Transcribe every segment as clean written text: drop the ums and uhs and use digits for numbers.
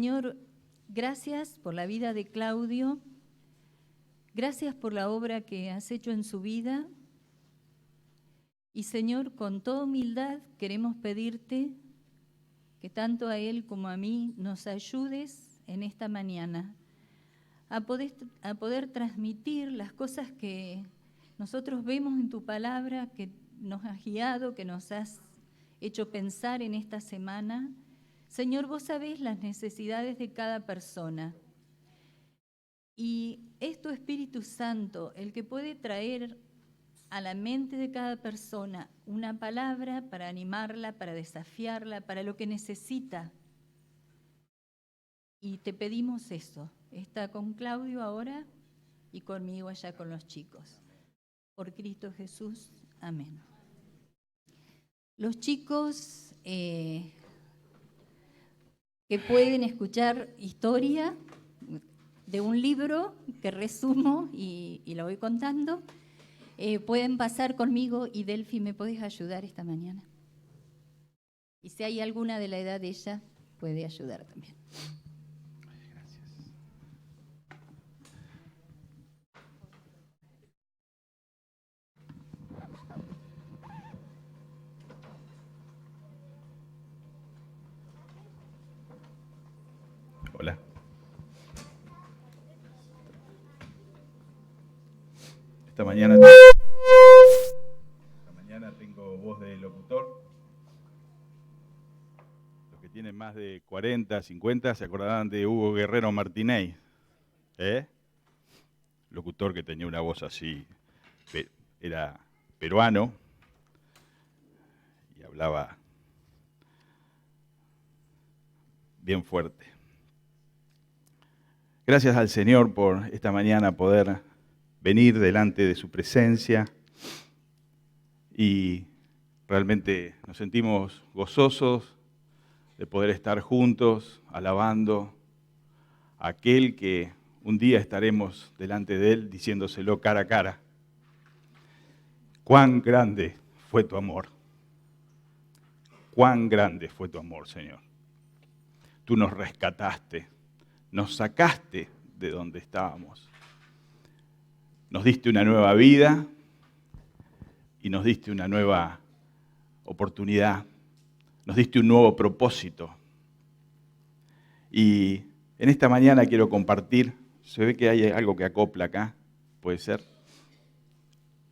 Señor, gracias por la vida de Claudio, gracias por la obra que has hecho en su vida. Y Señor, con toda humildad queremos pedirte que tanto a él como a mí nos ayudes en esta mañana a poder transmitir las cosas que nosotros vemos en tu palabra, que nos has guiado, que nos has hecho pensar en esta semana. Señor, vos sabés las necesidades de cada persona. Y es tu Espíritu Santo el que puede traer a la mente de cada persona una palabra para animarla, para desafiarla, para lo que necesita. Y te pedimos eso. Está con Claudio ahora y conmigo allá con los chicos. Por Cristo Jesús. Amén. Los chicos que pueden escuchar historia de un libro que resumo y lo voy contando, pueden pasar conmigo y Delphi, ¿me podés ayudar esta mañana? Y si hay alguna de la edad de ella, puede ayudar también. Hola. Esta mañana tengo voz de locutor. Los que tienen más de 40, 50 se acordarán de Hugo Guerrero Martínez, locutor que tenía una voz así, era peruano y hablaba bien fuerte. Gracias al Señor por esta mañana poder venir delante de su presencia y realmente nos sentimos gozosos de poder estar juntos alabando a aquel que un día estaremos delante de Él diciéndoselo cara a cara. Cuán grande fue tu amor. Cuán grande fue tu amor, Señor. Tú nos rescataste, nos sacaste de donde estábamos. Nos diste una nueva vida y nos diste una nueva oportunidad. Nos diste un nuevo propósito. Y en esta mañana quiero compartir, se ve que hay algo que acopla acá, puede ser.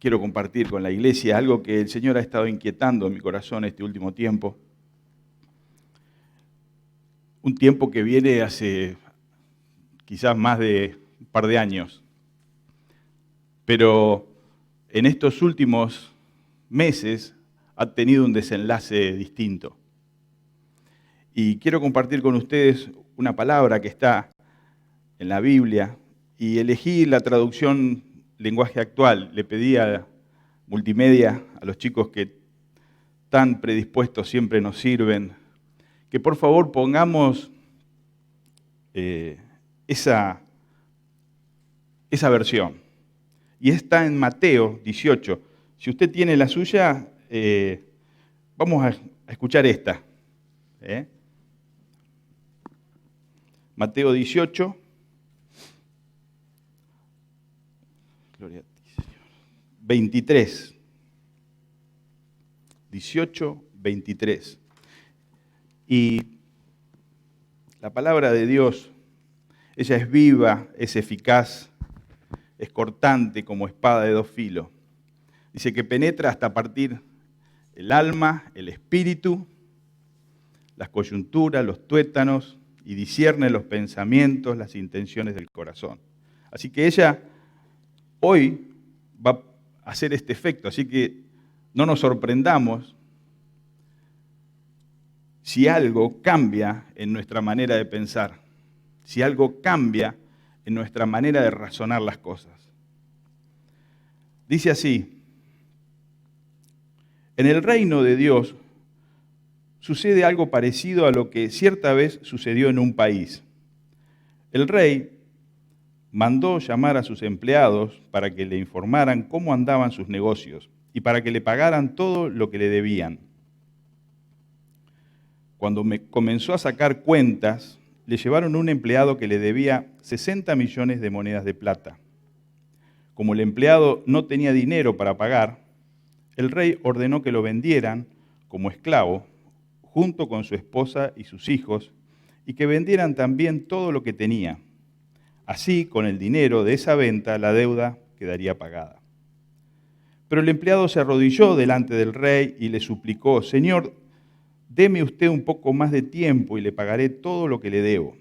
Quiero compartir con la iglesia algo que el Señor ha estado inquietando en mi corazón este último tiempo. Un tiempo que viene hace quizás más de un par de años. Pero en estos últimos meses ha tenido un desenlace distinto. Y quiero compartir con ustedes una palabra que está en la Biblia y elegí la traducción lenguaje actual. Le pedí a Multimedia, a los chicos que tan predispuestos siempre nos sirven, que por favor pongamos esa versión. Y está en Mateo 18. Si usted tiene la suya, vamos a escuchar esta. Mateo 18. Gloria a ti, Señor. 23. 18, 23. Y la palabra de Dios, ella es viva, es eficaz, es cortante como espada de dos filos. Dice que penetra hasta partir el alma, el espíritu, las coyunturas, los tuétanos, y discierne los pensamientos, las intenciones del corazón. Así que ella hoy va a hacer este efecto, así que no nos sorprendamos si algo cambia en nuestra manera de pensar, si algo cambia en nuestra manera de razonar las cosas. Dice así: en el reino de Dios sucede algo parecido a lo que cierta vez sucedió en un país. El rey mandó llamar a sus empleados para que le informaran cómo andaban sus negocios y para que le pagaran todo lo que le debían. Cuando comenzó a sacar cuentas, le llevaron un empleado que le debía 60 millones de monedas de plata. Como el empleado no tenía dinero para pagar, el rey ordenó que lo vendieran como esclavo, junto con su esposa y sus hijos, y que vendieran también todo lo que tenía. Así, con el dinero de esa venta, la deuda quedaría pagada. Pero el empleado se arrodilló delante del rey y le suplicó: Señor, deme usted un poco más de tiempo y le pagaré todo lo que le debo.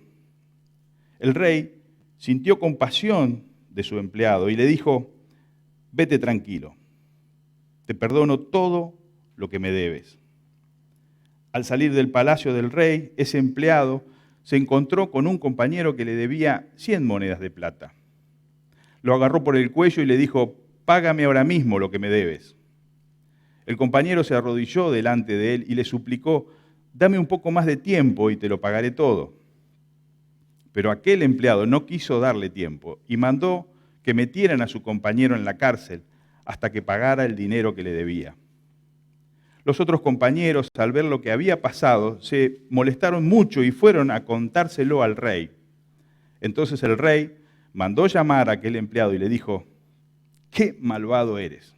El rey sintió compasión de su empleado y le dijo: vete tranquilo, te perdono todo lo que me debes. Al salir del palacio del rey, ese empleado se encontró con un compañero que le debía 100 monedas de plata. Lo agarró por el cuello y le dijo: págame ahora mismo lo que me debes. El compañero se arrodilló delante de él y le suplicó: dame un poco más de tiempo y te lo pagaré todo. Pero aquel empleado no quiso darle tiempo y mandó que metieran a su compañero en la cárcel hasta que pagara el dinero que le debía. Los otros compañeros, al ver lo que había pasado, se molestaron mucho y fueron a contárselo al rey. Entonces el rey mandó llamar a aquel empleado y le dijo: ¡qué malvado eres!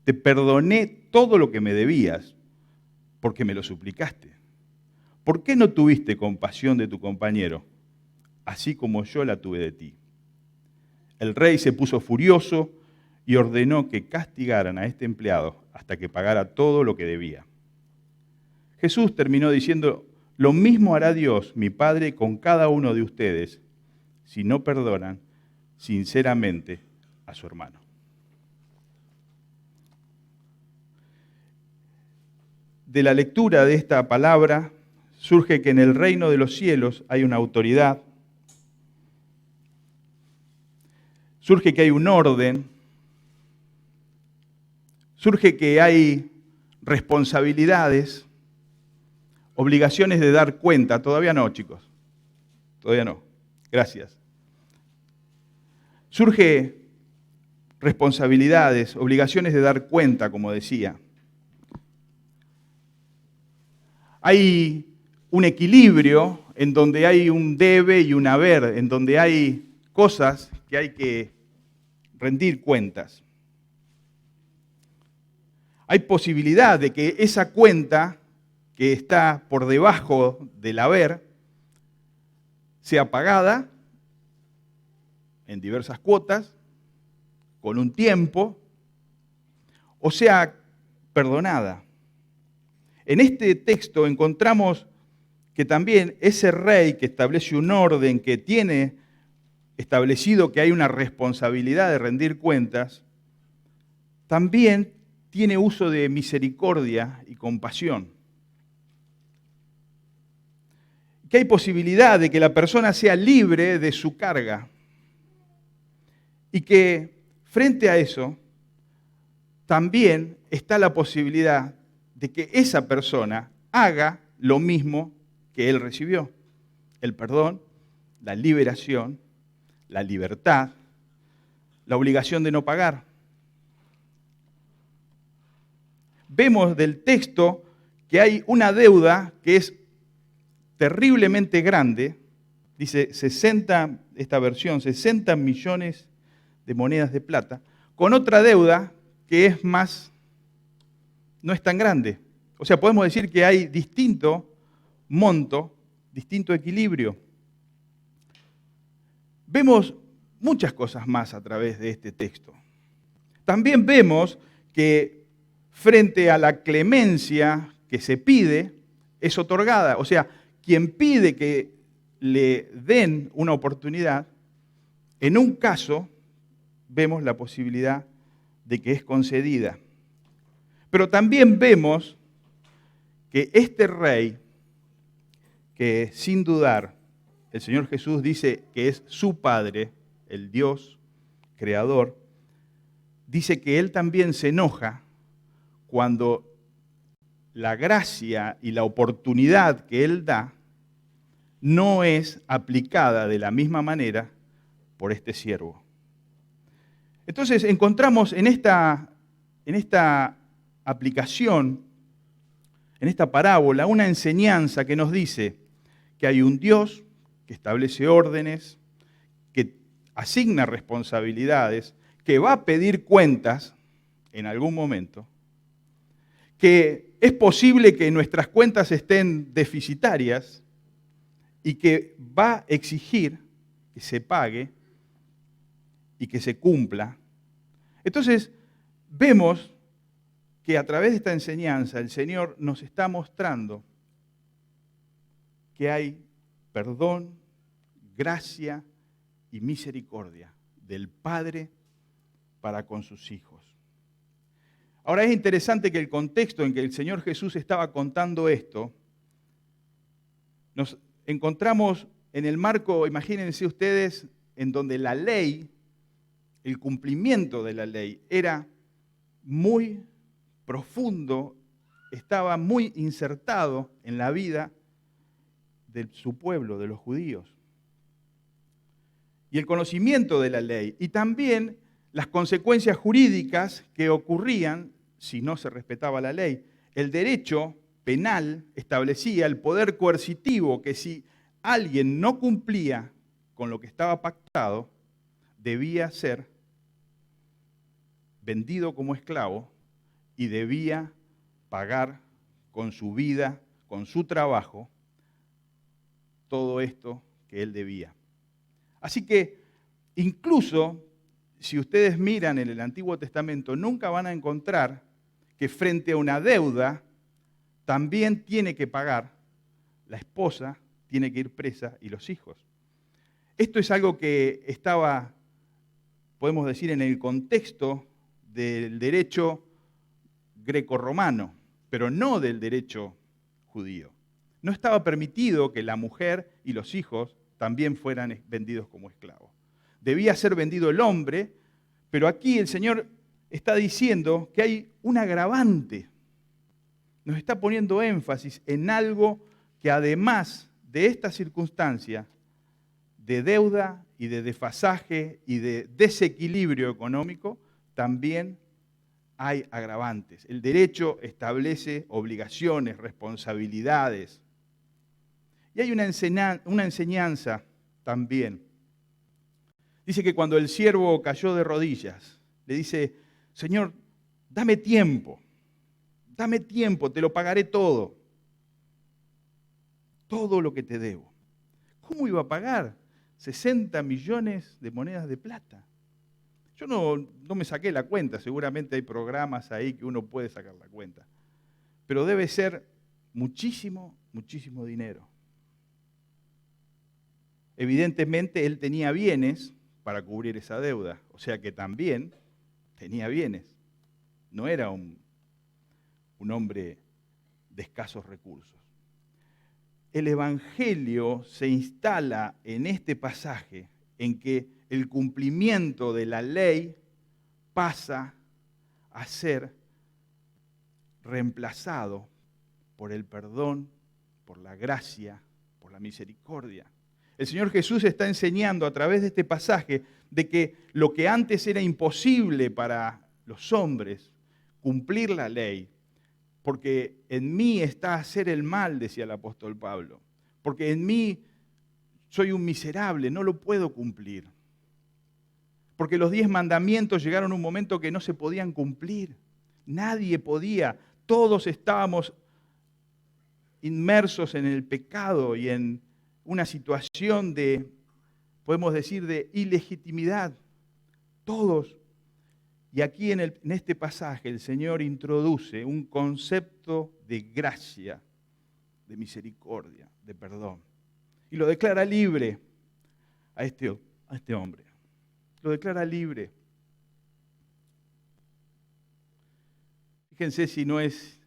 Te perdoné todo lo que me debías porque me lo suplicaste. ¿Por qué no tuviste compasión de tu compañero, así como yo la tuve de ti? El rey se puso furioso y ordenó que castigaran a este empleado hasta que pagara todo lo que debía. Jesús terminó diciendo: lo mismo hará Dios, mi Padre, con cada uno de ustedes, si no perdonan sinceramente a su hermano. De la lectura de esta palabra surge que en el reino de los cielos hay una autoridad, surge que hay un orden, surge que hay responsabilidades, obligaciones de dar cuenta. Todavía no, chicos, todavía no. Gracias. Surge responsabilidades, obligaciones de dar cuenta, como decía. Hay un equilibrio en donde hay un debe y un haber, en donde hay cosas que hay que rendir cuentas. Hay posibilidad de que esa cuenta que está por debajo del haber sea pagada en diversas cuotas, con un tiempo, o sea perdonada. En este texto encontramos que también ese rey que establece un orden, que tiene establecido que hay una responsabilidad de rendir cuentas, también tiene uso de misericordia y compasión. Que hay posibilidad de que la persona sea libre de su carga y que frente a eso también está la posibilidad de que esa persona haga lo mismo que él recibió: el perdón, la liberación, la libertad, la obligación de no pagar. Vemos del texto que hay una deuda que es terriblemente grande, dice 60, esta versión, 60 millones de monedas de plata, con otra deuda que es más, no es tan grande. O sea, podemos decir que hay distinto monto, distinto equilibrio. Vemos muchas cosas más a través de este texto. También vemos que frente a la clemencia que se pide, es otorgada. O sea, quien pide que le den una oportunidad, en un caso vemos la posibilidad de que es concedida. Pero también vemos que este rey, que sin dudar el Señor Jesús dice que es su Padre, el Dios creador, dice que Él también se enoja cuando la gracia y la oportunidad que Él da no es aplicada de la misma manera por este siervo. Entonces encontramos en esta aplicación, en esta parábola, una enseñanza que nos dice que hay un Dios que establece órdenes, que asigna responsabilidades, que va a pedir cuentas en algún momento, que es posible que nuestras cuentas estén deficitarias y que va a exigir que se pague y que se cumpla. Entonces, vemos que a través de esta enseñanza el Señor nos está mostrando que hay perdón, gracia y misericordia del Padre para con sus hijos. Ahora es interesante que el contexto en que el Señor Jesús estaba contando esto, nos encontramos en el marco, imagínense ustedes, en donde la ley, el cumplimiento de la ley era muy profundo, estaba muy insertado en la vida de su pueblo, de los judíos. Y el conocimiento de la ley y también las consecuencias jurídicas que ocurrían si no se respetaba la ley. El derecho penal establecía el poder coercitivo que si alguien no cumplía con lo que estaba pactado, debía ser vendido como esclavo y debía pagar con su vida, con su trabajo, todo esto que él debía. Así que incluso si ustedes miran en el Antiguo Testamento, nunca van a encontrar que frente a una deuda también tiene que pagar la esposa, tiene que ir presa y los hijos. Esto es algo que estaba, podemos decir, en el contexto del derecho grecorromano, pero no del derecho judío. No estaba permitido que la mujer y los hijos también fueran vendidos como esclavos. Debía ser vendido el hombre, pero aquí el Señor está diciendo que hay un agravante. Nos está poniendo énfasis en algo que además de esta circunstancia de deuda y de desfasaje y de desequilibrio económico, también hay agravantes. El derecho establece obligaciones, responsabilidades. Y hay una enseñanza también. Dice que cuando el siervo cayó de rodillas, le dice, Señor, dame tiempo, te lo pagaré todo lo que te debo. ¿Cómo iba a pagar 60 millones de monedas de plata? Yo no me saqué la cuenta, seguramente hay programas ahí que uno puede sacar la cuenta, pero debe ser muchísimo, muchísimo dinero. Evidentemente él tenía bienes para cubrir esa deuda, o sea que también tenía bienes. No era un hombre de escasos recursos. El Evangelio se instala en este pasaje en que el cumplimiento de la ley pasa a ser reemplazado por el perdón, por la gracia, por la misericordia. El Señor Jesús está enseñando a través de este pasaje de que lo que antes era imposible para los hombres, cumplir la ley, porque en mí está hacer el mal, decía el apóstol Pablo, porque en mí soy un miserable, no lo puedo cumplir. Porque los 10 mandamientos llegaron a un momento que no se podían cumplir. Nadie podía, todos estábamos inmersos en el pecado y en una situación de, podemos decir, de ilegitimidad. Todos. Y aquí en este pasaje el Señor introduce un concepto de gracia, de misericordia, de perdón. Y lo declara libre a este hombre. Lo declara libre. Fíjense si no es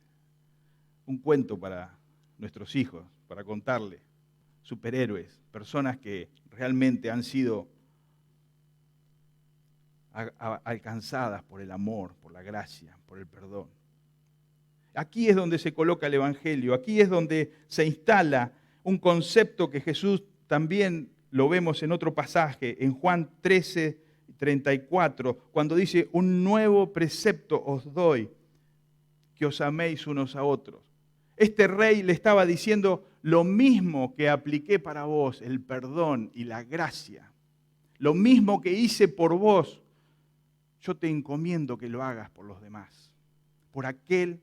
un cuento para nuestros hijos, para contarle. Superhéroes, personas que realmente han sido alcanzadas por el amor, por la gracia, por el perdón. Aquí es donde se coloca el Evangelio, aquí es donde se instala un concepto que Jesús también lo vemos en otro pasaje, en Juan 13:34, cuando dice, un nuevo precepto os doy, que os améis unos a otros. Este rey le estaba diciendo, lo mismo que apliqué para vos, el perdón y la gracia, lo mismo que hice por vos, yo te encomiendo que lo hagas por los demás, por aquel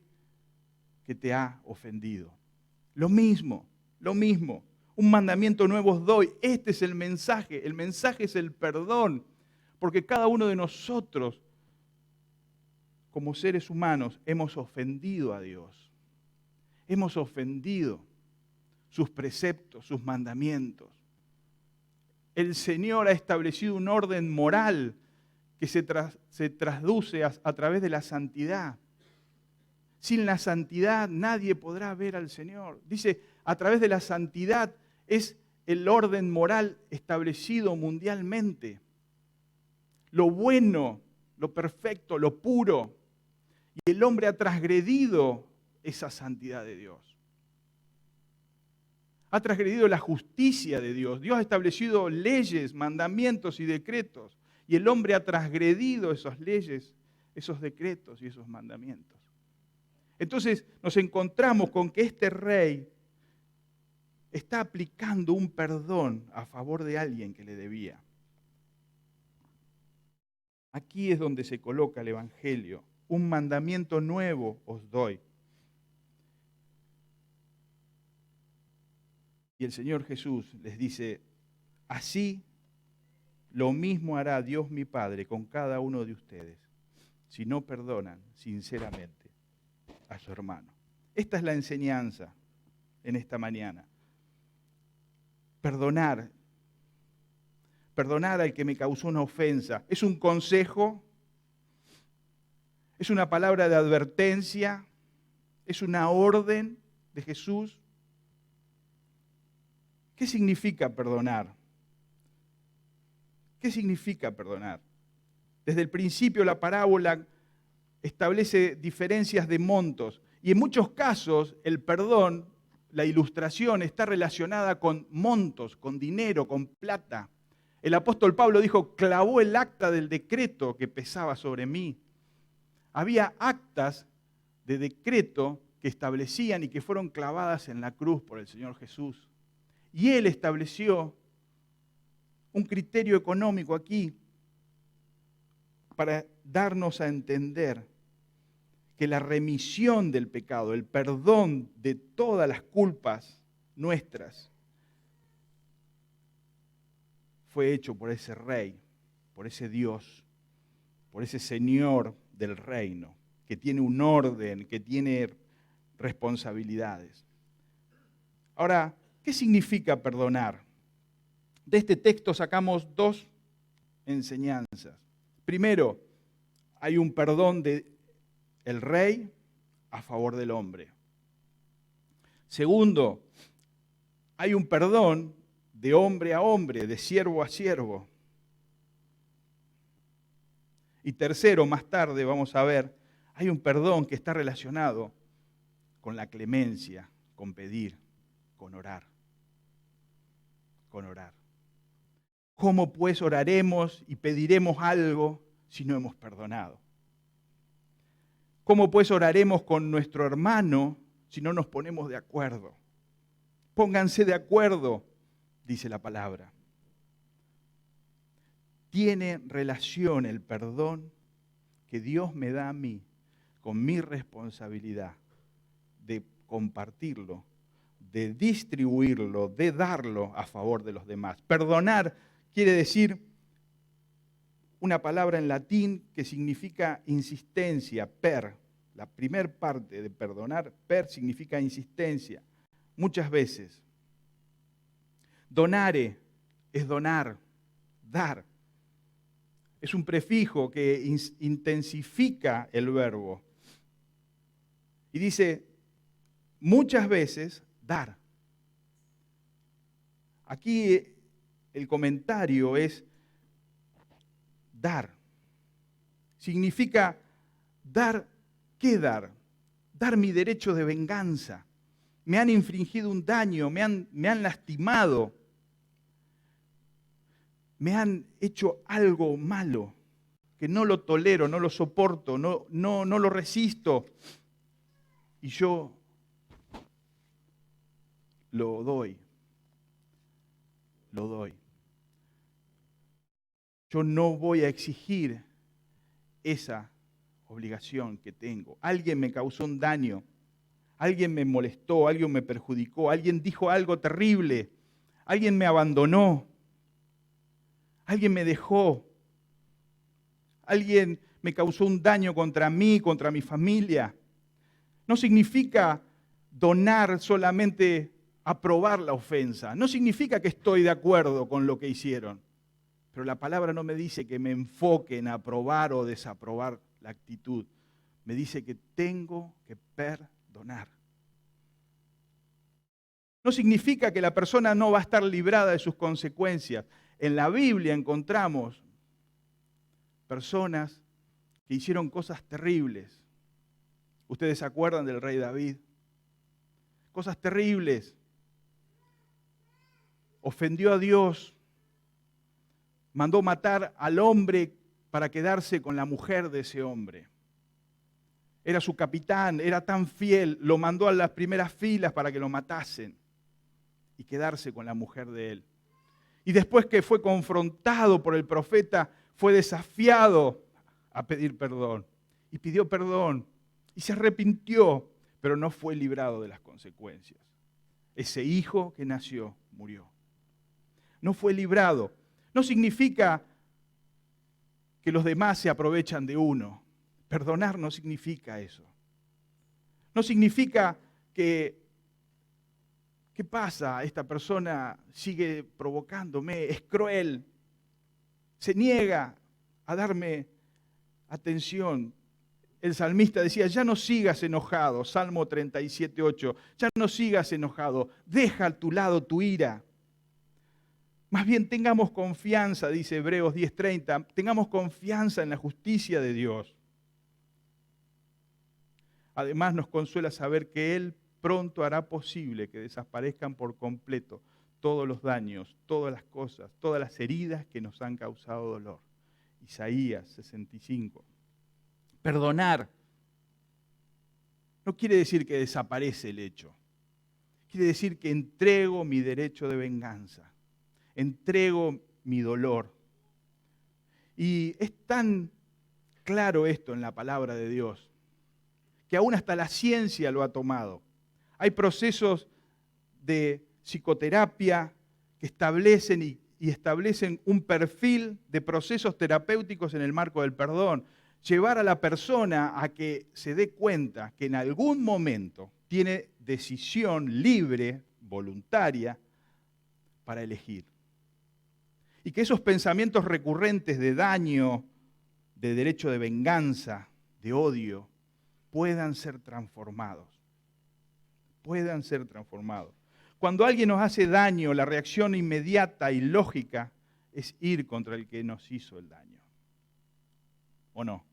que te ha ofendido. Lo mismo. Un mandamiento nuevo os doy. Este es el mensaje es el perdón, porque cada uno de nosotros, como seres humanos, hemos ofendido a Dios. Hemos ofendido sus preceptos, sus mandamientos. El Señor ha establecido un orden moral que se traduce a través de la santidad. Sin la santidad nadie podrá ver al Señor. Dice, a través de la santidad es el orden moral establecido mundialmente. Lo bueno, lo perfecto, lo puro. Y el hombre ha transgredido esa santidad de Dios. Ha transgredido la justicia de Dios. Dios ha establecido leyes, mandamientos y decretos. Y el hombre ha transgredido esas leyes, esos decretos y esos mandamientos. Entonces nos encontramos con que este rey está aplicando un perdón a favor de alguien que le debía. Aquí es donde se coloca el Evangelio. Un mandamiento nuevo os doy. Y el Señor Jesús les dice, así lo mismo hará Dios mi Padre con cada uno de ustedes, si no perdonan sinceramente a su hermano. Esta es la enseñanza en esta mañana. Perdonar al que me causó una ofensa. ¿Es un consejo? ¿Es una palabra de advertencia? ¿Es una orden de Jesús? ¿Qué significa perdonar? ¿Qué significa perdonar? Desde el principio la parábola establece diferencias de montos y en muchos casos el perdón, la ilustración está relacionada con montos, con dinero, con plata. El apóstol Pablo dijo, clavó el acta del decreto que pesaba sobre mí. Había actas de decreto que establecían y que fueron clavadas en la cruz por el Señor Jesús. Y Él estableció un criterio económico aquí para darnos a entender que la remisión del pecado, el perdón de todas las culpas nuestras, fue hecho por ese rey, por ese Dios, por ese Señor del reino, que tiene un orden, que tiene responsabilidades. Ahora, ¿qué significa perdonar? De este texto sacamos dos enseñanzas. Primero, hay un perdón del rey a favor del hombre. Segundo, hay un perdón de hombre a hombre, de siervo a siervo. Y tercero, más tarde vamos a ver, hay un perdón que está relacionado con la clemencia, con pedir, con orar. Con orar. ¿Cómo pues oraremos y pediremos algo si no hemos perdonado? ¿Cómo pues oraremos con nuestro hermano si no nos ponemos de acuerdo? Pónganse de acuerdo, dice la palabra. Tiene relación el perdón que Dios me da a mí con mi responsabilidad de compartirlo, de distribuirlo, de darlo a favor de los demás. Perdonar quiere decir una palabra en latín que significa insistencia, per. La primer parte de perdonar, per, significa insistencia. Muchas veces. Donare es donar, dar. Es un prefijo que intensifica el verbo. Y dice, muchas veces, dar. Aquí el comentario es dar. Significa dar, ¿qué dar? Dar mi derecho de venganza. Me han infringido un daño, me han lastimado, me han hecho algo malo, que no lo tolero, no lo soporto, no lo resisto. Y yo lo doy. Lo doy. Yo no voy a exigir esa obligación que tengo. Alguien me causó un daño, alguien me molestó, alguien me perjudicó, alguien dijo algo terrible, alguien me abandonó, alguien me dejó, alguien me causó un daño contra mí, contra mi familia. No significa donar solamente aprobar la ofensa, no significa que estoy de acuerdo con lo que hicieron. Pero la palabra no me dice que me enfoque en aprobar o desaprobar la actitud. Me dice que tengo que perdonar. No significa que la persona no va a estar librada de sus consecuencias. En la Biblia encontramos personas que hicieron cosas terribles. Ustedes se acuerdan del rey David. Cosas terribles. Ofendió a Dios. Mandó matar al hombre para quedarse con la mujer de ese hombre. Era su capitán, era tan fiel, lo mandó a las primeras filas para que lo matasen y quedarse con la mujer de él. Y después que fue confrontado por el profeta, fue desafiado a pedir perdón. Y pidió perdón y se arrepintió, pero no fue librado de las consecuencias. Ese hijo que nació murió. No fue librado. No significa que los demás se aprovechan de uno. Perdonar no significa eso. No significa que, ¿qué pasa? Esta persona sigue provocándome, es cruel, se niega a darme atención. El salmista decía, ya no sigas enojado, Salmo 37:8, ya no sigas enojado, deja a tu lado tu ira. Más bien tengamos confianza, dice Hebreos 10:30, tengamos confianza en la justicia de Dios. Además nos consuela saber que Él pronto hará posible que desaparezcan por completo todos los daños, todas las cosas, todas las heridas que nos han causado dolor. Isaías 65. Perdonar no quiere decir que desaparece el hecho. Quiere decir que entrego mi derecho de venganza. Entrego mi dolor. Y es tan claro esto en la palabra de Dios, que aún hasta la ciencia lo ha tomado. Hay procesos de psicoterapia que establecen y establecen un perfil de procesos terapéuticos en el marco del perdón. Llevar a la persona a que se dé cuenta que en algún momento tiene decisión libre, voluntaria, para elegir. Y que esos pensamientos recurrentes de daño, de derecho de venganza, de odio, puedan ser transformados. Puedan ser transformados. Cuando alguien nos hace daño, la reacción inmediata y lógica es ir contra el que nos hizo el daño. ¿O no?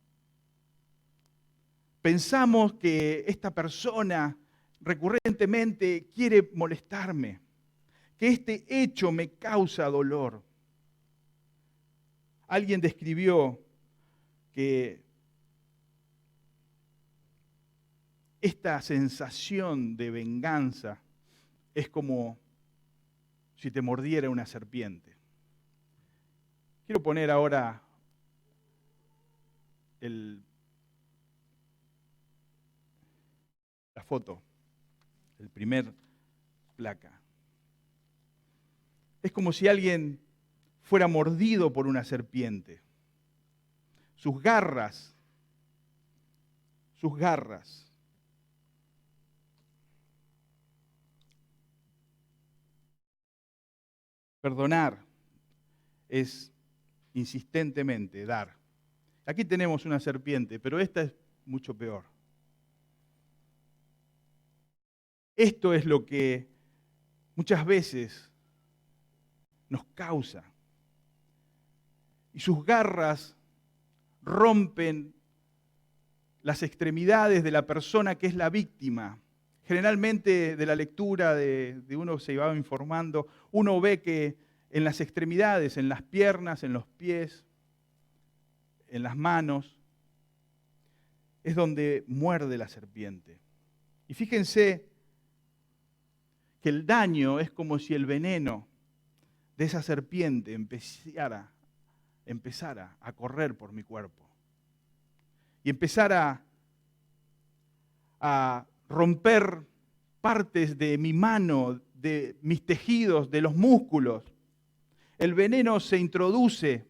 Pensamos que esta persona recurrentemente quiere molestarme, que este hecho me causa dolor. Alguien describió que esta sensación de venganza es como si te mordiera una serpiente. Quiero poner ahora la foto, el primer placa. Es como si alguien fuera mordido por una serpiente. Sus garras. Perdonar es insistentemente dar. Aquí tenemos una serpiente, pero esta es mucho peor. Esto es lo que muchas veces nos causa. Y sus garras rompen las extremidades de la persona que es la víctima. Generalmente de la lectura de uno se iba informando, uno ve que en las extremidades, en las piernas, en los pies, en las manos, es donde muerde la serpiente. Y fíjense que el daño es como si el veneno de esa serpiente empezara a correr por mi cuerpo y empezara a romper partes de mi mano, de mis tejidos, de los músculos. El veneno se introduce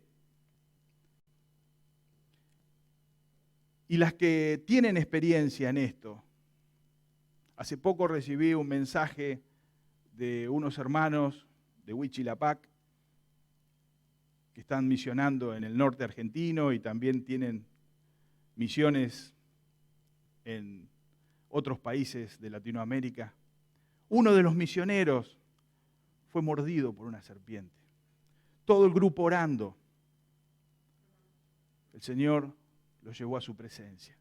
y las que tienen experiencia en esto. Hace poco recibí un mensaje de unos hermanos de Huichilapac que están misionando en el norte argentino y también tienen misiones en otros países de Latinoamérica. Uno de los misioneros fue mordido por una serpiente. Todo el grupo orando. El Señor lo llevó a su presencia.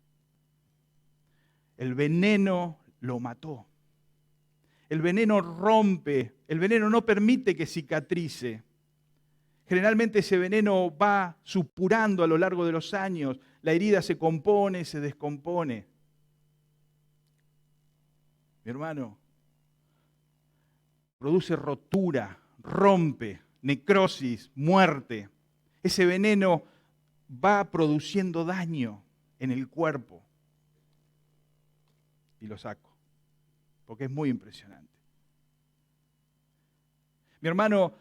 El veneno lo mató. El veneno rompe, el veneno no permite que cicatrice. Generalmente ese veneno va supurando a lo largo de los años. La herida se compone, se descompone. Mi hermano, produce rotura, rompe, necrosis, muerte. Ese veneno va produciendo daño en el cuerpo. Y lo saco, porque es muy impresionante. Mi hermano,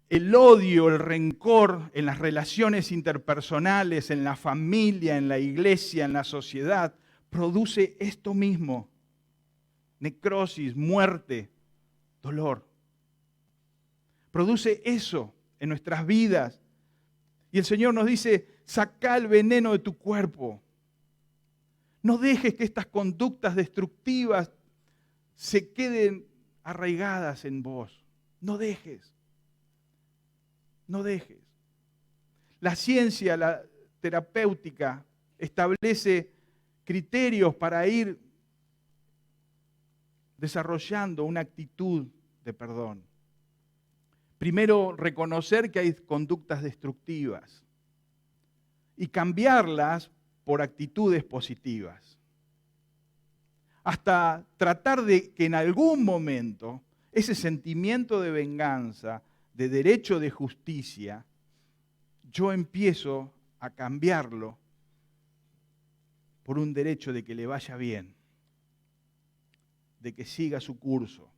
el odio, el rencor en las relaciones interpersonales, en la familia, en la iglesia, en la sociedad, produce esto mismo: necrosis, muerte, dolor. Produce eso en nuestras vidas. Y el Señor nos dice: saca el veneno de tu cuerpo. No dejes que estas conductas destructivas se queden arraigadas en vos. No dejes. No dejes. La ciencia, la terapéutica, establece criterios para ir desarrollando una actitud de perdón. Primero, reconocer que hay conductas destructivas y cambiarlas por actitudes positivas. Hasta tratar de que en algún momento ese sentimiento de venganza, de derecho de justicia, yo empiezo a cambiarlo por un derecho de que le vaya bien, de que siga su curso.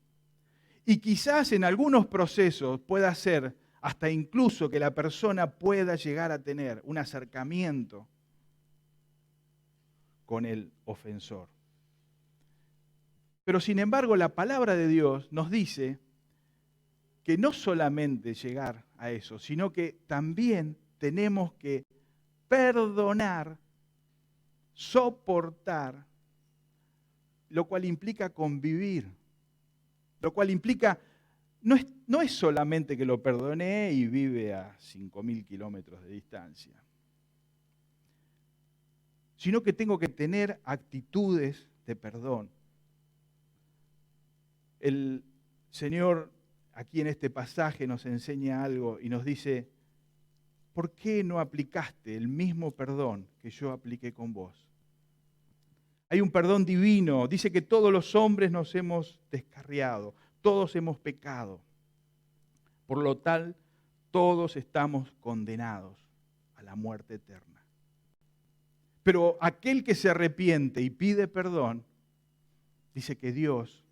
Y quizás en algunos procesos pueda ser hasta incluso que la persona pueda llegar a tener un acercamiento con el ofensor. Pero sin embargo, la palabra de Dios nos dice que no solamente llegar a eso, sino que también tenemos que perdonar, soportar, lo cual implica convivir, lo cual implica, no es solamente que lo perdoné y vive a 5.000 kilómetros de distancia, sino que tengo que tener actitudes de perdón. El Señor aquí en este pasaje nos enseña algo y nos dice: ¿por qué no aplicaste el mismo perdón que yo apliqué con vos? Hay un perdón divino. Dice que todos los hombres nos hemos descarriado, todos hemos pecado. Por lo tal, todos estamos condenados a la muerte eterna. Pero aquel que se arrepiente y pide perdón, dice que Dios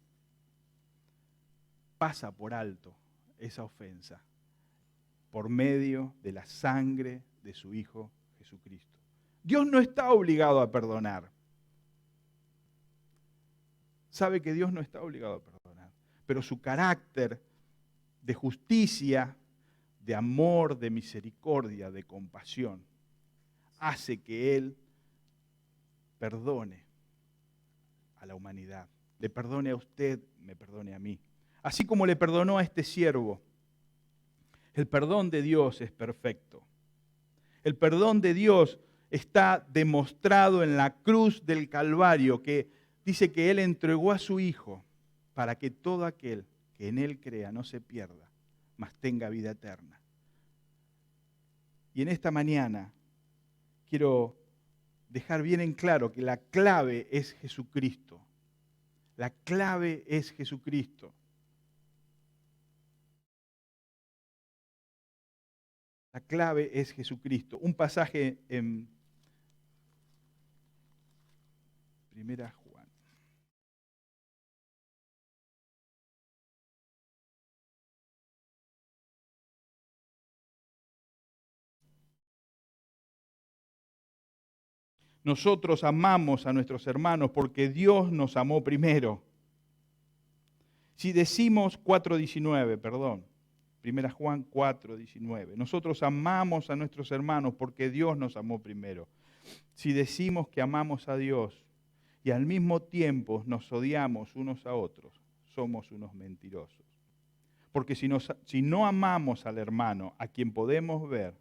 pasa por alto esa ofensa por medio de la sangre de su Hijo Jesucristo. Dios no está obligado a perdonar. Sabe que Dios no está obligado a perdonar, pero su carácter de justicia, de amor, de misericordia, de compasión, hace que Él perdone a la humanidad. Le perdone a usted, me perdone a mí. Así como le perdonó a este siervo. El perdón de Dios es perfecto. El perdón de Dios está demostrado en la cruz del Calvario, que dice que Él entregó a su Hijo para que todo aquel que en Él crea no se pierda, mas tenga vida eterna. Y en esta mañana quiero dejar bien en claro que la clave es Jesucristo. La clave es Jesucristo. La clave es Jesucristo. Un pasaje en 1 Juan. Nosotros amamos a nuestros hermanos porque Dios nos amó primero. Si decimos 4:19, perdón, 1 Juan 4:19, nosotros amamos a nuestros hermanos porque Dios nos amó primero. Si decimos que amamos a Dios y al mismo tiempo nos odiamos unos a otros, somos unos mentirosos. Porque si no amamos al hermano a quien podemos ver,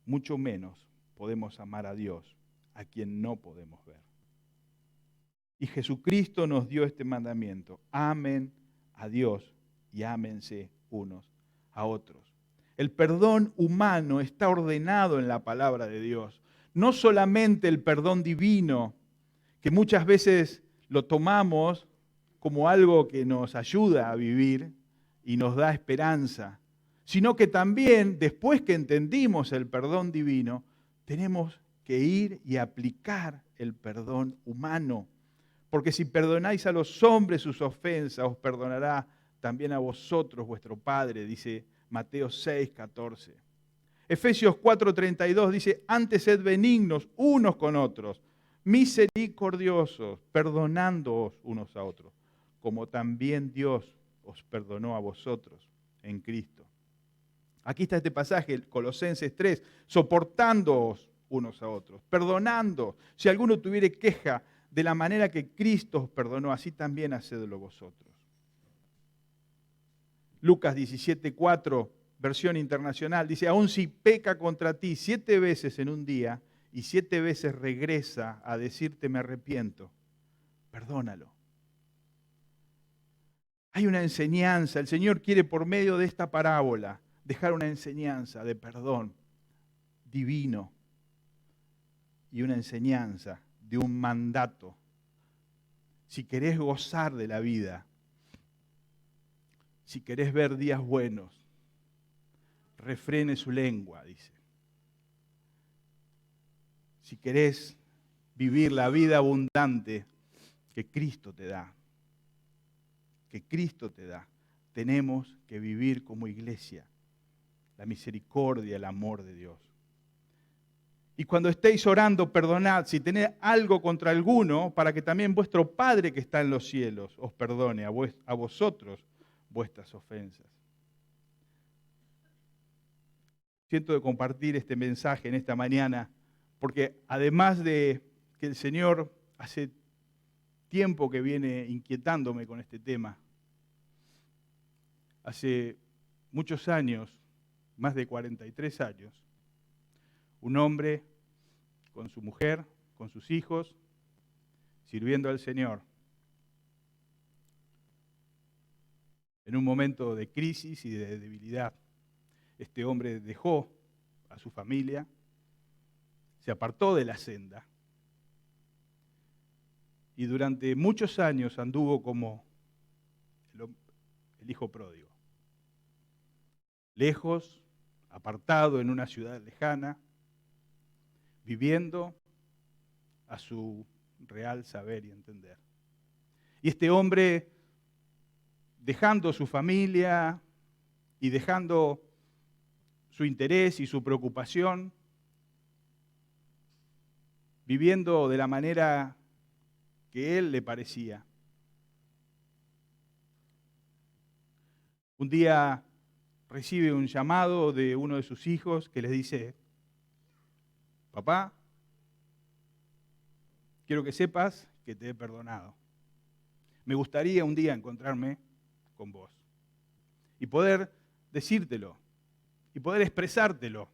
mucho menos podemos amar a Dios a quien no podemos ver. Y Jesucristo nos dio este mandamiento: amen a Dios y ámense unos a otros. El perdón humano está ordenado en la palabra de Dios. No solamente el perdón divino, que muchas veces lo tomamos como algo que nos ayuda a vivir y nos da esperanza, sino que también, después que entendimos el perdón divino, tenemos que ir y aplicar el perdón humano. Porque si perdonáis a los hombres sus ofensas, os perdonará también a vosotros vuestro Padre, dice Mateo 6:14. Efesios 4:32 dice: antes sed benignos unos con otros, misericordiosos, perdonándoos unos a otros, como también Dios os perdonó a vosotros en Cristo. Aquí está este pasaje, Colosenses 3, soportándoos unos a otros, perdonando. Si alguno tuviere queja, de la manera que Cristo os perdonó, así también hacedlo vosotros. Lucas 17:4, versión internacional, dice: aun si peca contra ti 7 veces en un día y 7 veces regresa a decirte me arrepiento, perdónalo. Hay una enseñanza, el Señor quiere por medio de esta parábola dejar una enseñanza de perdón divino y una enseñanza de un mandato. Si querés gozar de la vida, si querés ver días buenos, refrene su lengua, dice. Si querés vivir la vida abundante que Cristo te da, tenemos que vivir como iglesia la misericordia, el amor de Dios. Y cuando estéis orando, perdonad si tenéis algo contra alguno, para que también vuestro Padre que está en los cielos os perdone a vosotros vuestras ofensas. Siento de compartir este mensaje en esta mañana, porque además de que el Señor hace tiempo que viene inquietándome con este tema, hace muchos años, más de 43 años, un hombre con su mujer, con sus hijos, sirviendo al Señor. En un momento de crisis y de debilidad, este hombre dejó a su familia, se apartó de la senda y durante muchos años anduvo como el hijo pródigo. Lejos, apartado en una ciudad lejana, viviendo a su real saber y entender. Y este hombre, dejando su familia y dejando su interés y su preocupación, viviendo de la manera que él le parecía. Un día recibe un llamado de uno de sus hijos que le dice: papá, quiero que sepas que te he perdonado. Me gustaría un día encontrarme con vos y poder decírtelo y poder expresártelo.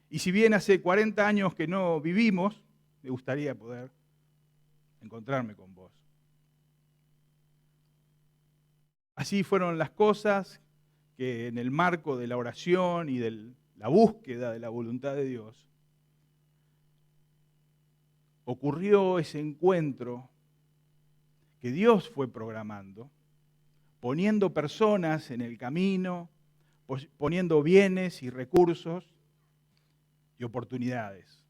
Y si bien hace 40 años que no vivimos, me gustaría poder encontrarme con vos. Así fueron las cosas que en el marco de la oración y de la búsqueda de la voluntad de Dios, ocurrió ese encuentro que Dios fue programando, poniendo personas en el camino, poniendo bienes y recursos y oportunidades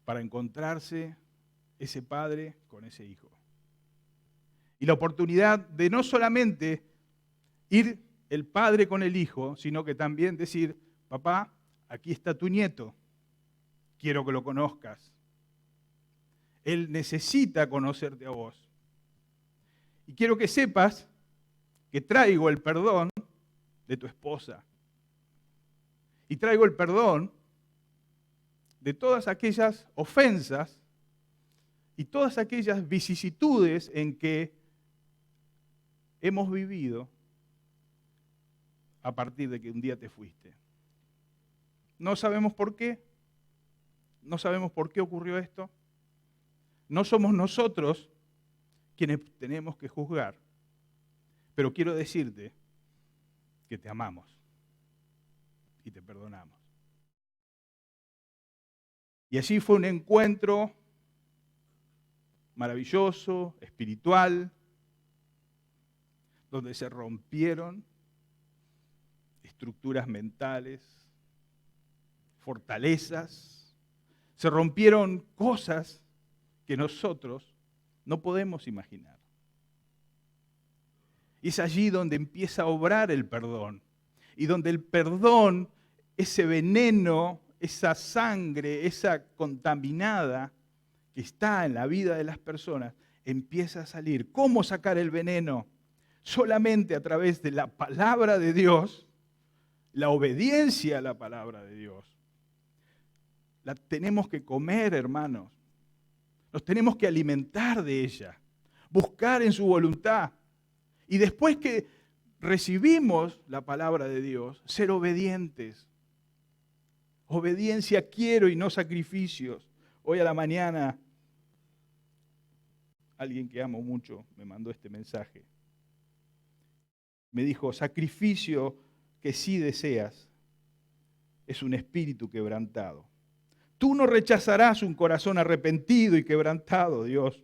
para encontrarse ese padre con ese hijo. Y la oportunidad de no solamente ir el padre con el hijo, sino que también decir, papá, aquí está tu nieto, quiero que lo conozcas. Él necesita conocerte a vos. Y quiero que sepas que traigo el perdón de tu esposa. Y traigo el perdón de todas aquellas ofensas y todas aquellas vicisitudes en que hemos vivido a partir de que un día te fuiste. No sabemos por qué. No sabemos por qué ocurrió esto. No somos nosotros quienes tenemos que juzgar. Pero quiero decirte que te amamos y te perdonamos. Y allí fue un encuentro maravilloso, espiritual, donde se rompieron estructuras mentales, fortalezas, se rompieron cosas que nosotros no podemos imaginar. Y es allí donde empieza a obrar el perdón. Y donde el perdón, ese veneno, esa sangre, esa contaminada que está en la vida de las personas, empieza a salir. ¿Cómo sacar el veneno? Solamente a través de la palabra de Dios, la obediencia a la palabra de Dios. La tenemos que comer, hermanos. Nos tenemos que alimentar de ella, buscar en su voluntad. Y después que recibimos la palabra de Dios, ser obedientes. Obediencia quiero y no sacrificios. Hoy a la mañana, alguien que amo mucho me mandó este mensaje. Me dijo, sacrificio que sí deseas es un espíritu quebrantado. Tú no rechazarás un corazón arrepentido y quebrantado, Dios.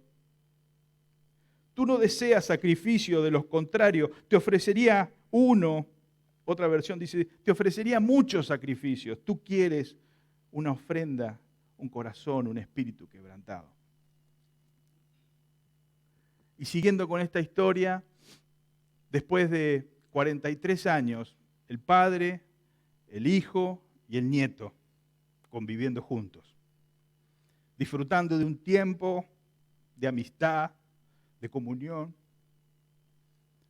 Tú no deseas sacrificio, de lo contrario, te ofrecería uno. Otra versión dice, te ofrecería muchos sacrificios. Tú quieres una ofrenda, un corazón, un espíritu quebrantado. Y siguiendo con esta historia, después de 43 años, el padre, el hijo y el nieto conviviendo juntos, disfrutando de un tiempo de amistad, de comunión,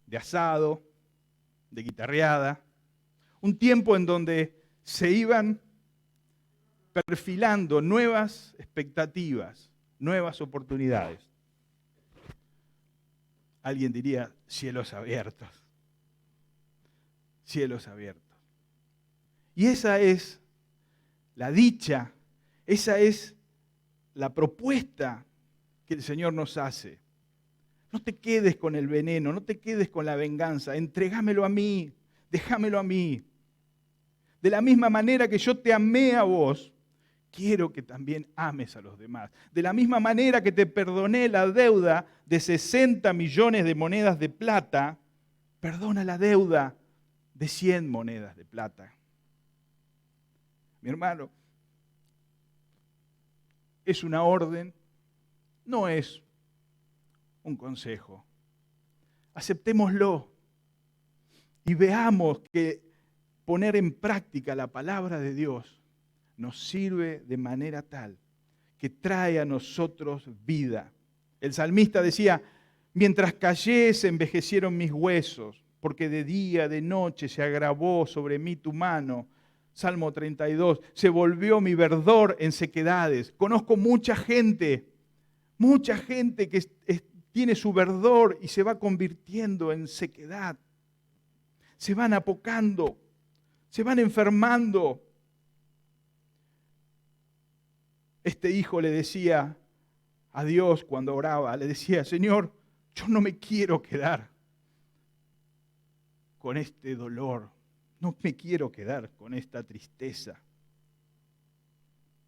de asado, de guitarreada, un tiempo en donde se iban perfilando nuevas expectativas, nuevas oportunidades. Alguien diría, cielos abiertos, cielos abiertos. Y esa es la dicha, esa es la propuesta que el Señor nos hace. No te quedes con el veneno, no te quedes con la venganza, entrégamelo a mí, déjamelo a mí. De la misma manera que yo te amé a vos, quiero que también ames a los demás. De la misma manera que te perdoné la deuda de 60 millones de monedas de plata, perdona la deuda de 100 monedas de plata. Mi hermano, es una orden, no es un consejo. Aceptémoslo y veamos que poner en práctica la palabra de Dios nos sirve de manera tal que trae a nosotros vida. El salmista decía, mientras callé se envejecieron mis huesos, porque de día, de noche se agravó sobre mí tu mano. Salmo 32, se volvió mi verdor en sequedades. Conozco mucha gente que tiene su verdor y se va convirtiendo en sequedad. Se van apocando, se van enfermando. Este hijo le decía a Dios cuando oraba, le decía, Señor, yo no me quiero quedar con este dolor. No me quiero quedar con esta tristeza.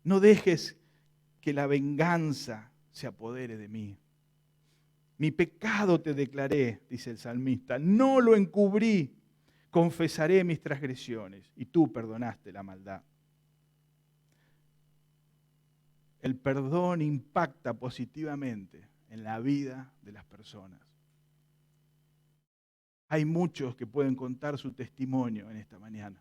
No dejes que la venganza se apodere de mí. Mi pecado te declaré, dice el salmista, no lo encubrí. confesaré mis transgresiones y tú perdonaste la maldad. El perdón impacta positivamente en la vida de las personas. Hay muchos que pueden contar su testimonio en esta mañana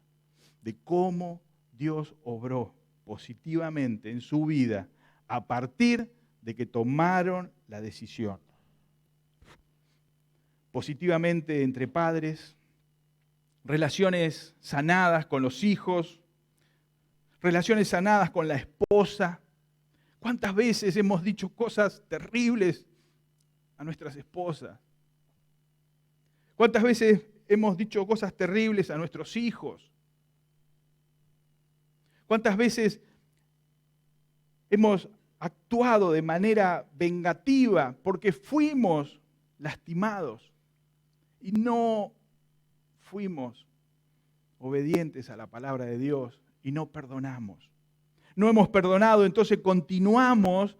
de cómo Dios obró positivamente en su vida a partir de que tomaron la decisión. Positivamente entre padres, relaciones sanadas con los hijos, relaciones sanadas con la esposa. ¿Cuántas veces hemos dicho cosas terribles a nuestras esposas? ¿Cuántas veces hemos dicho cosas terribles a nuestros hijos? ¿Cuántas veces hemos actuado de manera vengativa porque fuimos lastimados y no fuimos obedientes a la palabra de Dios y no perdonamos? No hemos perdonado, entonces continuamos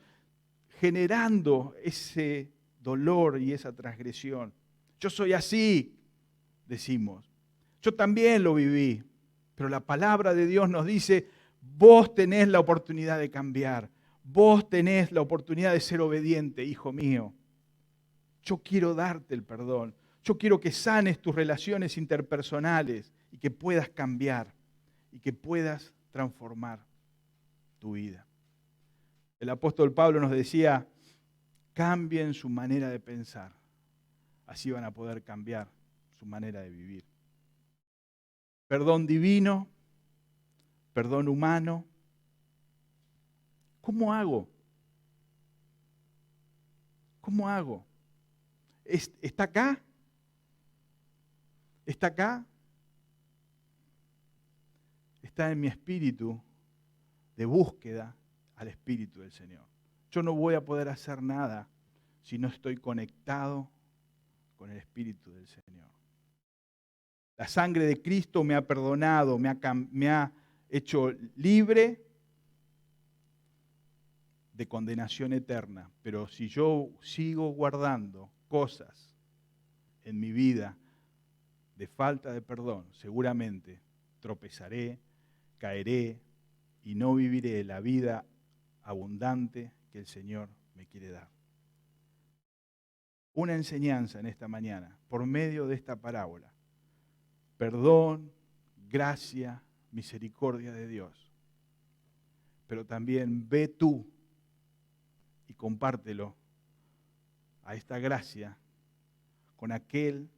generando ese dolor y esa transgresión. Yo soy así, decimos. Yo también lo viví, pero la palabra de Dios nos dice, vos tenés la oportunidad de cambiar, vos tenés la oportunidad de ser obediente, hijo mío. Yo quiero darte el perdón, yo quiero que sanes tus relaciones interpersonales y que puedas cambiar y que puedas transformar tu vida. El apóstol Pablo nos decía, cambien su manera de pensar. Así van a poder cambiar su manera de vivir. Perdón divino, perdón humano. ¿Cómo hago? ¿Cómo hago? ¿Está acá? ¿Está acá? Está en mi espíritu de búsqueda al Espíritu del Señor. Yo no voy a poder hacer nada si no estoy conectado con el Espíritu del Señor. La sangre de Cristo me ha perdonado, me ha hecho libre de condenación eterna. Pero si yo sigo guardando cosas en mi vida de falta de perdón, seguramente tropezaré, caeré y no viviré la vida abundante que el Señor me quiere dar. Una enseñanza en esta mañana, por medio de esta parábola. Perdón, gracia, misericordia de Dios. Pero también ve tú y compártelo a esta gracia con aquel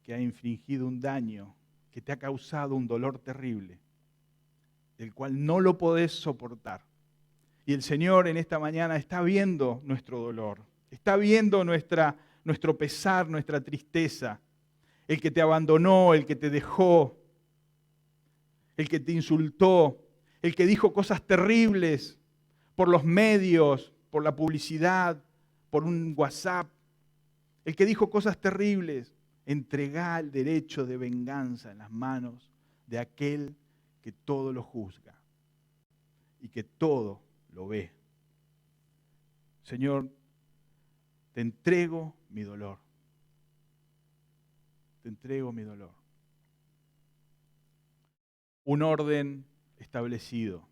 que ha infligido un daño, que te ha causado un dolor terrible, del cual no lo podés soportar. Y el Señor en esta mañana está viendo nuestro dolor, está viendo nuestro pesar, nuestra tristeza, el que te abandonó, el que te dejó, el que te insultó, el que dijo cosas terribles por los medios, por la publicidad, por un WhatsApp, el que dijo cosas terribles. Entregá el derecho de venganza en las manos de aquel que todo lo juzga y que todo lo ve. Señor, te entrego mi dolor. Te entrego mi dolor. Un orden establecido,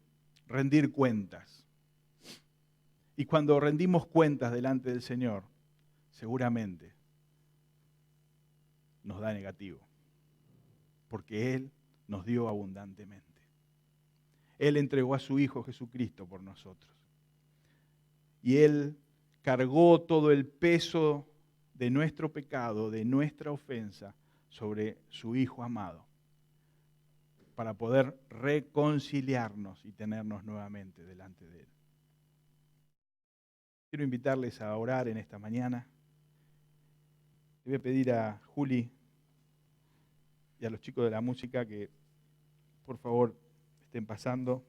rendir cuentas. Y cuando rendimos cuentas delante del Señor, seguramente nos da negativo, porque Él nos dio abundantemente. Él entregó a su Hijo Jesucristo por nosotros. Y Él cargó todo el peso de nuestro pecado, de nuestra ofensa, sobre su Hijo amado, para poder reconciliarnos y tenernos nuevamente delante de Él. Quiero invitarles a orar en esta mañana. Le voy a pedir a Juli y a los chicos de la música que por favor estén pasando.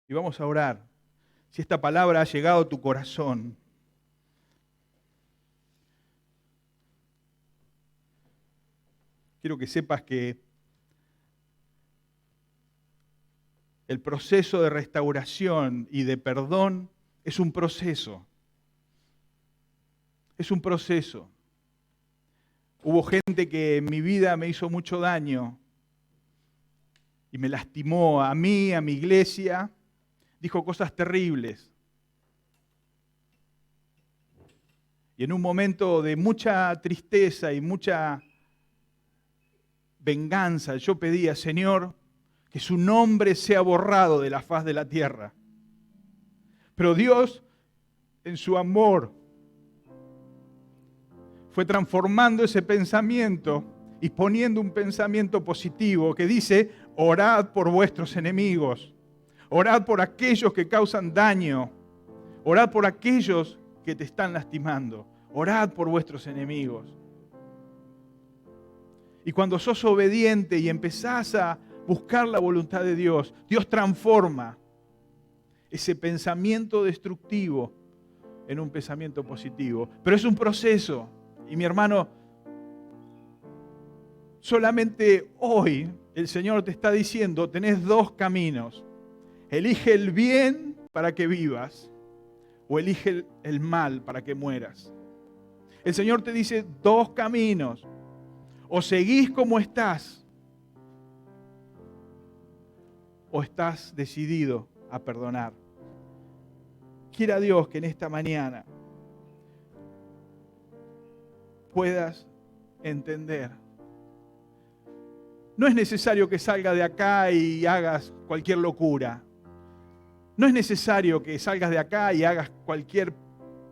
Y vamos a orar. Si esta palabra ha llegado a tu corazón, quiero que sepas que el proceso de restauración y de perdón es un proceso. Es un proceso. Hubo gente que en mi vida me hizo mucho daño y me lastimó a mí, a mi iglesia, dijo cosas terribles. Y en un momento de mucha tristeza y mucha venganza, yo pedía, Señor, que su nombre sea borrado de la faz de la tierra. Pero Dios, en su amor, fue transformando ese pensamiento y poniendo un pensamiento positivo que dice, orad por vuestros enemigos, orad por aquellos que causan daño, orad por aquellos que te están lastimando, orad por vuestros enemigos. Y cuando sos obediente y empezás a buscar la voluntad de Dios, Dios transforma ese pensamiento destructivo en un pensamiento positivo. Pero es un proceso. Y mi hermano, solamente hoy el Señor te está diciendo, tenés dos caminos. Elige el bien para que vivas o elige el mal para que mueras. El Señor te dice dos caminos. O seguís como estás o estás decidido a perdonar. Quiera Dios que en esta mañana puedas entender. No es necesario que salgas de acá y hagas cualquier locura. No es necesario que salgas de acá y hagas cualquier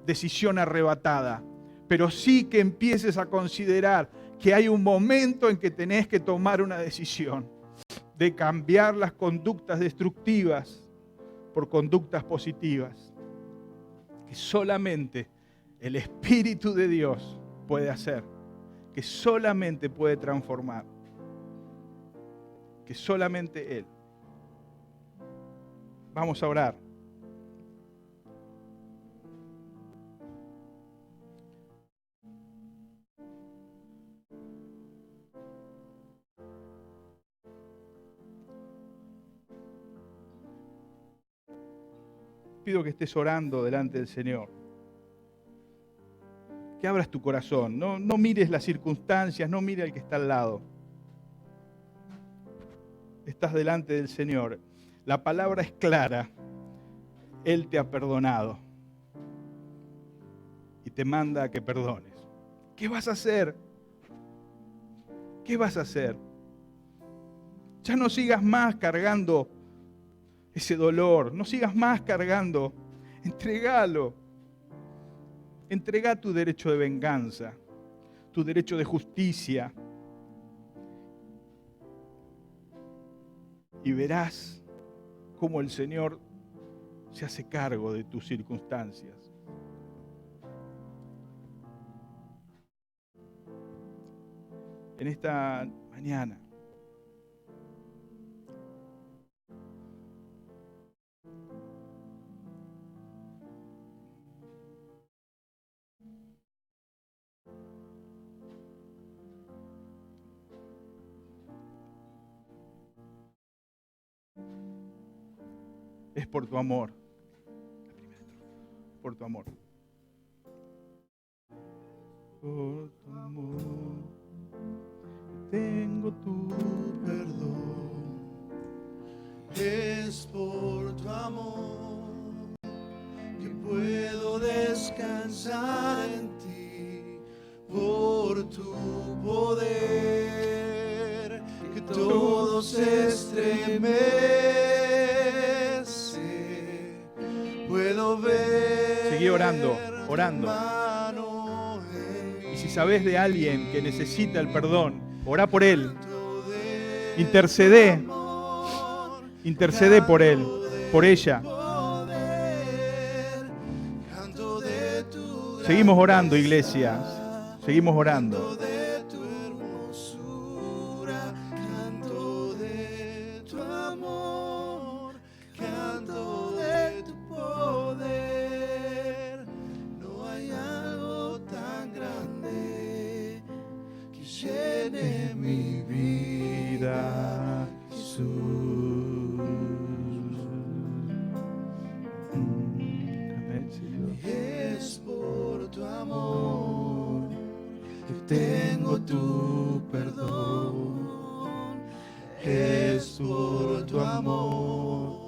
decisión arrebatada. Pero sí que empieces a considerar que hay un momento en que tenés que tomar una decisión de cambiar las conductas destructivas por conductas positivas. Que solamente el Espíritu de Dios puede hacer, que solamente puede transformar, que solamente Él. Vamos a orar. Pido que estés orando delante del Señor. Que abras tu corazón. No mires las circunstancias, no mires al que está al lado. Estás delante del Señor. La palabra es clara. Él te ha perdonado. Y te manda a que perdones. ¿Qué vas a hacer? ¿Qué vas a hacer? Ya no sigas más cargando ese dolor. No sigas más cargando. Entregalo. Entrega tu derecho de venganza, tu derecho de justicia. Y verás cómo el Señor se hace cargo de tus circunstancias. En esta mañana, es por tu amor. Por tu amor. Por tu amor, tengo tu perdón. Es por tu amor que puedo descansar en ti, por tu poder que todo se estremece. Puedo ver. Seguí orando, orando. Y si sabes de alguien que necesita el perdón, orá por él. Intercede por él, por ella. Seguimos orando, iglesia. Seguimos orando. Mi vida, Jesús. Amén, Señor. Es por tu amor que tengo tu perdón, es por tu amor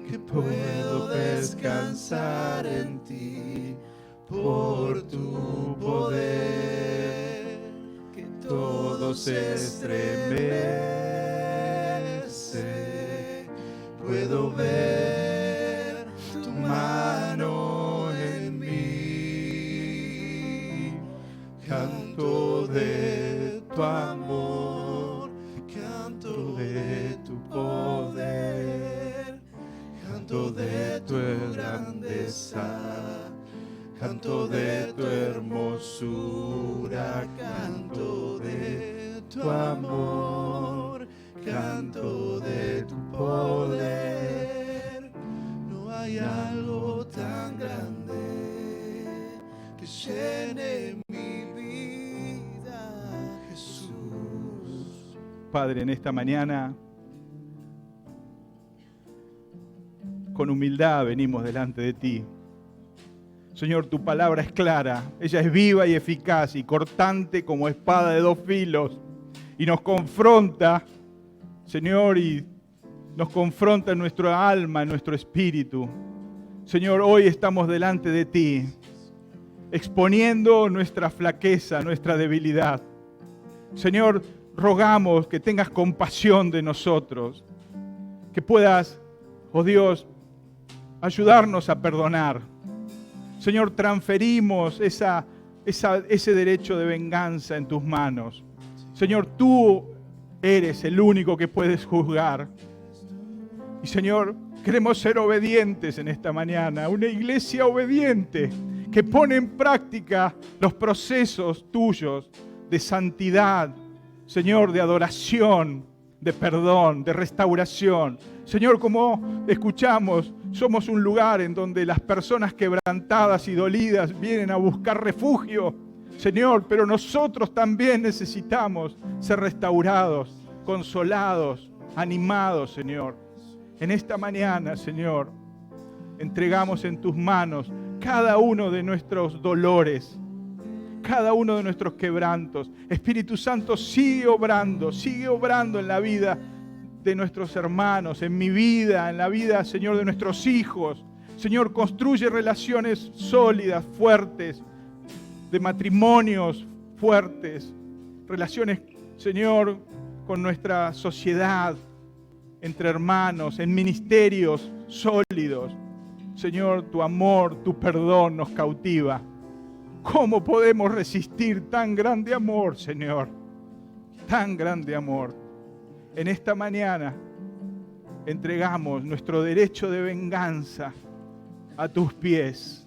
que puedo descansar en ti, por tu poder, que todo se estremece. Puedo ver tu mano en mí, canto de tu amor, canto de tu poder, canto de tu grandeza, canto de tu hermosura, canto de tu amor, canto de tu poder. No hay algo tan grande que llene mi vida, Jesús. Padre, en esta mañana, con humildad venimos delante de ti. Señor, tu palabra es clara, ella es viva y eficaz y cortante como espada de dos filos. Y nos confronta, Señor, y nos confronta en nuestra alma, en nuestro espíritu. Señor, hoy estamos delante de ti, exponiendo nuestra flaqueza, nuestra debilidad. Señor, rogamos que tengas compasión de nosotros, que puedas, oh Dios, ayudarnos a perdonar. Señor, transferimos ese derecho de venganza en tus manos. Señor, tú eres el único que puedes juzgar. Y Señor, queremos ser obedientes en esta mañana, una iglesia obediente que pone en práctica los procesos tuyos de santidad, Señor, de adoración, de perdón, de restauración. Señor, como escuchamos, somos un lugar en donde las personas quebrantadas y dolidas vienen a buscar refugio, Señor, pero nosotros también necesitamos ser restaurados, consolados, animados, Señor. En esta mañana, Señor, entregamos en tus manos cada uno de nuestros dolores, cada uno de nuestros quebrantos. Espíritu Santo, sigue obrando en la vida de nuestros hermanos, en mi vida, en la vida, Señor, de nuestros hijos. Señor, construye relaciones sólidas, fuertes, de matrimonios fuertes, relaciones, Señor, con nuestra sociedad, entre hermanos, en ministerios sólidos. Señor, tu amor, tu perdón nos cautiva. ¿Cómo podemos resistir tan grande amor, Señor? Tan grande amor. En esta mañana entregamos nuestro derecho de venganza a tus pies,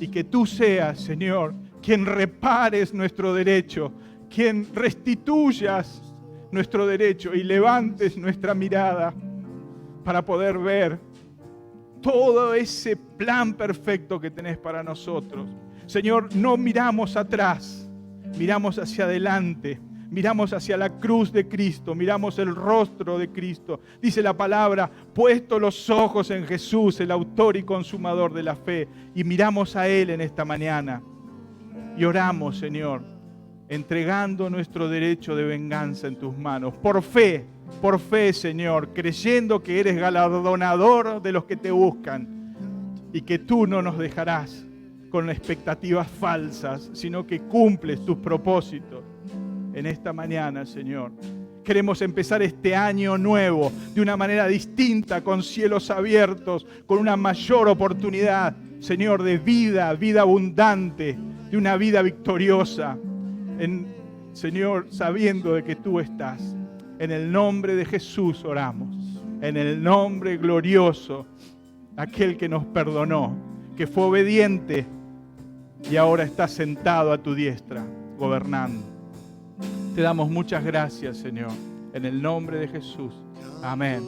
y que tú seas, Señor, quien repares nuestro derecho, quien restituyas nuestro derecho y levantes nuestra mirada para poder ver todo ese plan perfecto que tenés para nosotros. Señor, no miramos atrás, miramos hacia adelante. Miramos hacia la cruz de Cristo, miramos el rostro de Cristo. Dice la palabra, puesto los ojos en Jesús, el autor y consumador de la fe. Y miramos a Él en esta mañana. Y oramos, Señor, entregando nuestro derecho de venganza en tus manos. Por fe, Señor, creyendo que eres galardonador de los que te buscan. Y que tú no nos dejarás con expectativas falsas, sino que cumples tus propósitos. En esta mañana, Señor, queremos empezar este año nuevo de una manera distinta, con cielos abiertos, con una mayor oportunidad, Señor, de vida abundante, de una vida victoriosa, Señor, sabiendo de que tú estás. En el nombre de Jesús oramos, en el nombre glorioso, aquel que nos perdonó, que fue obediente y ahora está sentado a tu diestra, gobernando. Te damos muchas gracias, Señor, en el nombre de Jesús. Amén.